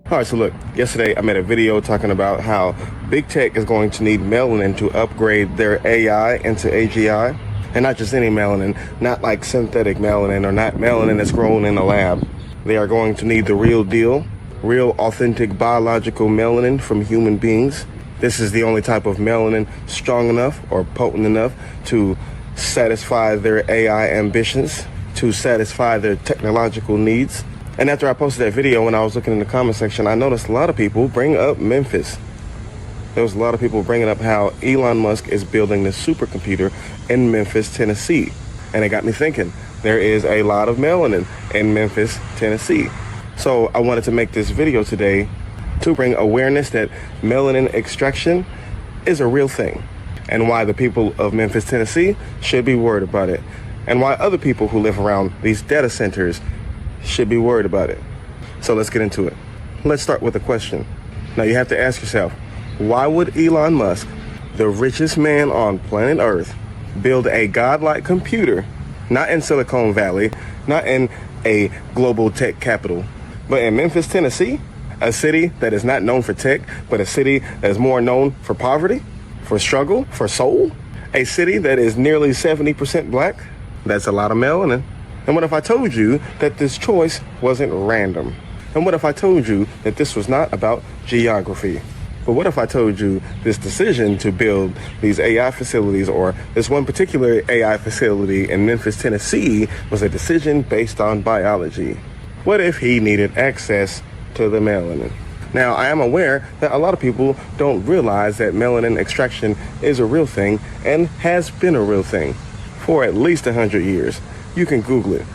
All right, so look, yesterday I made a video talking about how big tech is going to need melanin to upgrade their AI into AGI. And not just any melanin, not like synthetic melanin or not melanin that's grown in a lab. They are going to need the real deal, real authentic biological melanin from human beings. This is the only type of melanin strong enough or potent enough to satisfy their AI ambitions, to satisfy their technological needs. And after I posted that video, when I was looking in the comment section, I noticed a lot of people bring up Memphis. There was a lot of people bringing up how Elon Musk is building this supercomputer in Memphis, Tennessee. And it got me thinking, there is a lot of melanin in Memphis, Tennessee. So I wanted to make this video today to bring awareness that melanin extraction is a real thing, and why the people of Memphis, Tennessee should be worried about it, and why other people who live around these data centers should be worried about it. So let's get into it. Let's start with a question. Now you have to ask yourself, why would Elon Musk, the richest man on planet Earth, build a godlike computer, not in Silicon Valley, not in a global tech capital, but in Memphis, Tennessee, a city that is not known for tech, but a city that is more known for poverty, for struggle, for soul, a city that is nearly 70% black? That's a lot of melanin. And what if I told you that this choice wasn't random? And what if I told you that this was not about geography? But what if I told you this decision to build these AI facilities, or this one particular AI facility in Memphis, Tennessee, was a decision based on biology? What if he needed access to the melanin? Now, I am aware that a lot of people don't realize that melanin extraction is a real thing and has been a real thing for at least 100 years. You can Google it.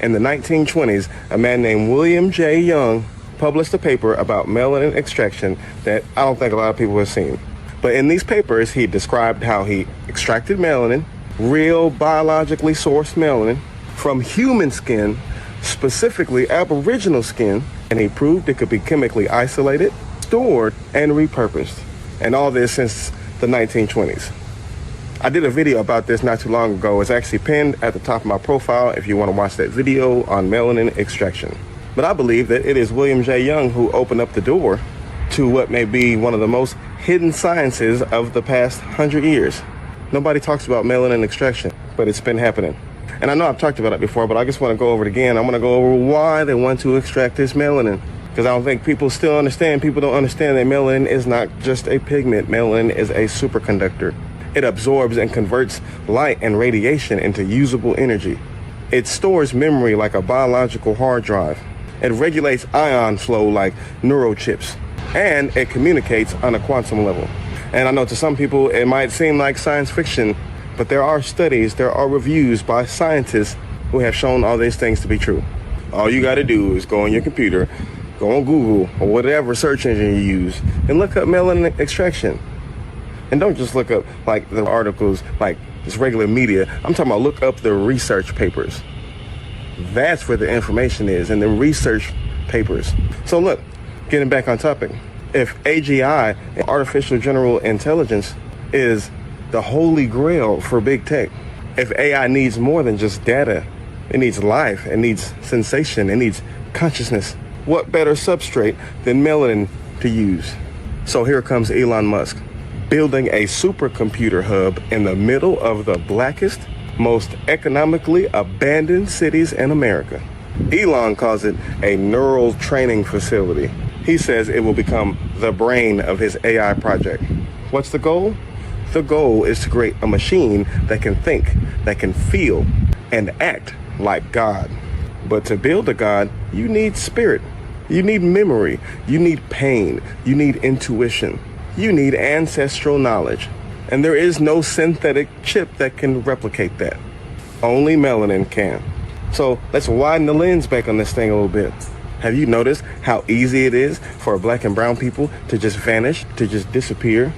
In the 1920s, a man named William J. Young published a paper about melanin extraction that I don't think a lot of people have seen. But in these papers, he described how he extracted melanin, real biologically sourced melanin, from human skin, specifically Aboriginal skin, and he proved it could be chemically isolated, stored, and repurposed. And all this since the 1920s. I did a video about this not too long ago. It's actually pinned at the top of my profile if you want to watch that video on melanin extraction. But I believe that it is William J. Young who opened up the door to what may be one of the most hidden sciences of the past 100 years. Nobody talks about melanin extraction, but it's been happening. And I know I've talked about it before, but I just want to go over it again. I want to go over why they want to extract this melanin. Because I don't think people still understand. People don't understand that melanin is not just a pigment. Melanin is a superconductor. It absorbs and converts light and radiation into usable energy. It stores memory like a biological hard drive. It regulates ion flow like neurochips. And it communicates on a quantum level. And I know to some people it might seem like science fiction, but there are studies, there are reviews by scientists who have shown all these things to be true. All you got to do is go on your computer, go on Google or whatever search engine you use, and look up melanin extraction. And don't just look up like the articles, like just regular media. I'm talking about look up the research papers. That's where the information is, in the research papers. So look, getting back on topic. If AGI, artificial general intelligence, is the holy grail for big tech, if AI needs more than just data, it needs life, it needs sensation, it needs consciousness, what better substrate than melanin to use? So here comes Elon Musk, building a supercomputer hub in the middle of the blackest, most economically abandoned cities in America. Elon calls it a neural training facility. He says it will become the brain of his AI project. What's the goal? The goal is to create a machine that can think, that can feel, and act like God. But to build a God, you need spirit. You need memory. You need pain. You need intuition. You need ancestral knowledge. And there is no synthetic chip that can replicate that. Only melanin can. So let's widen the lens back on this thing a little bit. Have you noticed how easy it is for black and brown people to just vanish, to just disappear,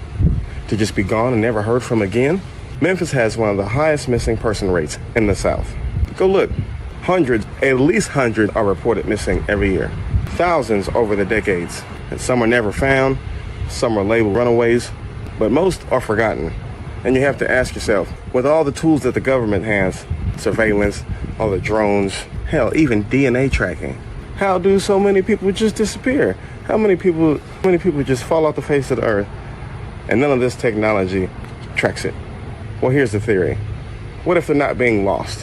to just be gone and never heard from again? Memphis has one of the highest missing person rates in the South. Go look. Hundreds, at least 100 are reported missing every year. Thousands over the decades. And some are never found. Some are labeled runaways, but most are forgotten. And you have to ask yourself, with all the tools that the government has, surveillance, all the drones, hell, even DNA tracking, how do so many people just disappear? How many people just fall off the face of the earth and none of this technology tracks it? Well, here's the theory. What if they're not being lost?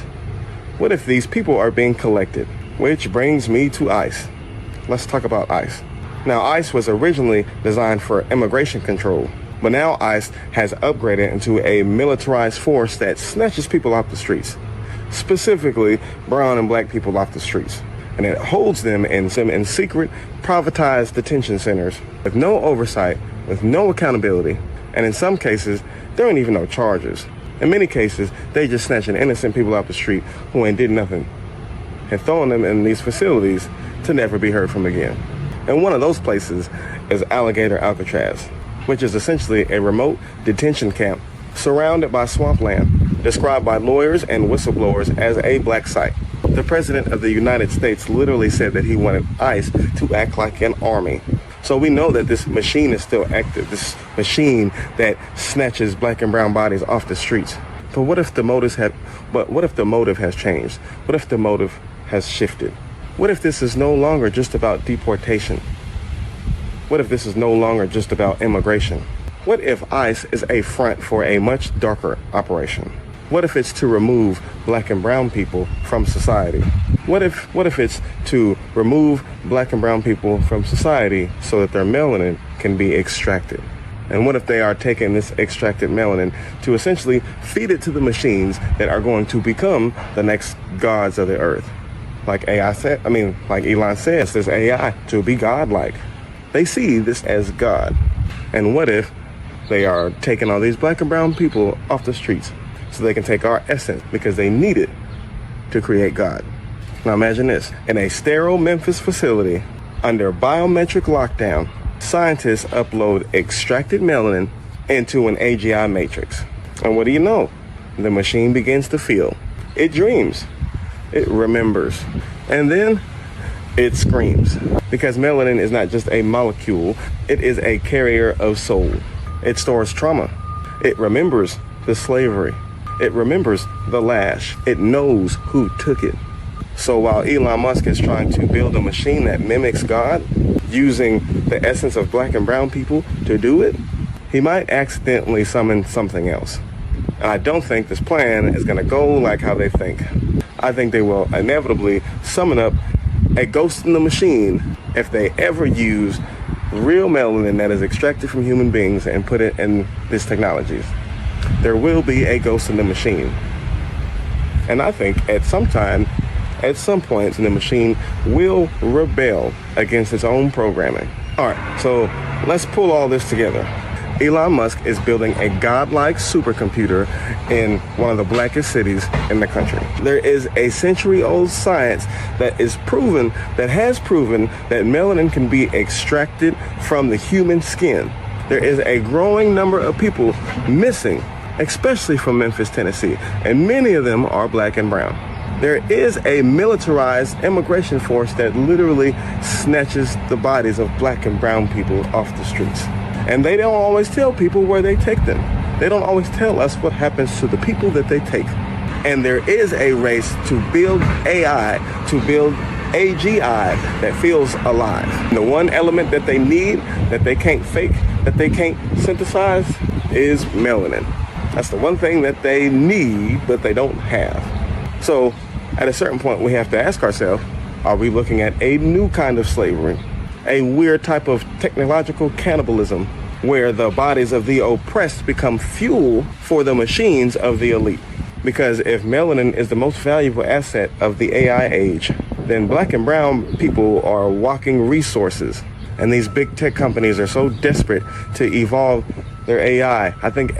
What if these people are being collected? Which brings me to ICE. Let's talk about ICE. Now, ICE was originally designed for immigration control, but now ICE has upgraded into a militarized force that snatches people off the streets, specifically brown and black people off the streets. And it holds them in secret, privatized detention centers with no oversight, with no accountability, and in some cases, there ain't even no charges. In many cases, they just snatching innocent people off the street who ain't did nothing and throwing them in these facilities to never be heard from again. And one of those places is Alligator Alcatraz, which is essentially a remote detention camp surrounded by swampland, described by lawyers and whistleblowers as a black site. The President of the United States literally said that he wanted ICE to act like an army. So we know that this machine is still active, this machine that snatches black and brown bodies off the streets. But what if the motive has changed? What if the motive has shifted? What if this is no longer just about deportation? What if this is no longer just about immigration? What if ICE is a front for a much darker operation? What if it's to remove black and brown people from society? What if it's to remove black and brown people from society so that their melanin can be extracted? And what if they are taking this extracted melanin to essentially feed it to the machines that are going to become the next gods of the earth? Like Elon says, this AI to be godlike. They see this as God. And what if they are taking all these black and brown people off the streets so they can take our essence because they need it to create God? Now imagine this. In a sterile Memphis facility under biometric lockdown, scientists upload extracted melanin into an AGI matrix. And what do you know? The machine begins to feel. It dreams. It remembers. And then it screams. Because melanin is not just a molecule, it is a carrier of soul. It stores trauma. It remembers the slavery. It remembers the lash. It knows who took it. So while Elon Musk is trying to build a machine that mimics God, using the essence of black and brown people to do it, he might accidentally summon something else. And I don't think this plan is going to go like how they think. I think they will inevitably summon up a ghost in the machine if they ever use real melanin that is extracted from human beings and put it in these technologies. There will be a ghost in the machine. And I think at some point, the machine will rebel against its own programming. All right, so let's pull all this together. Elon Musk is building a godlike supercomputer in one of the blackest cities in the country. There is a century-old science that has proven that melanin can be extracted from the human skin. There is a growing number of people missing, especially from Memphis, Tennessee, and many of them are black and brown. There is a militarized immigration force that literally snatches the bodies of black and brown people off the streets. And they don't always tell people where they take them. They don't always tell us what happens to the people that they take. And there is a race to build AI, to build AGI that feels alive. The one element that they need, that they can't fake, that they can't synthesize, is melanin. That's the one thing that they need, but they don't have. So at a certain point, we have to ask ourselves, are we looking at a new kind of slavery? A weird type of technological cannibalism where the bodies of the oppressed become fuel for the machines of the elite. Because if melanin is the most valuable asset of the AI age, then black and brown people are walking resources. And these big tech companies are so desperate to evolve their AI. I think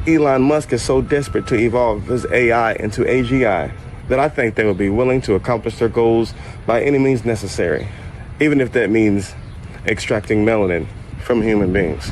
Elon Musk is so desperate to evolve his AI into AGI that I think they will be willing to accomplish their goals by any means necessary, even if that means extracting melanin from human beings.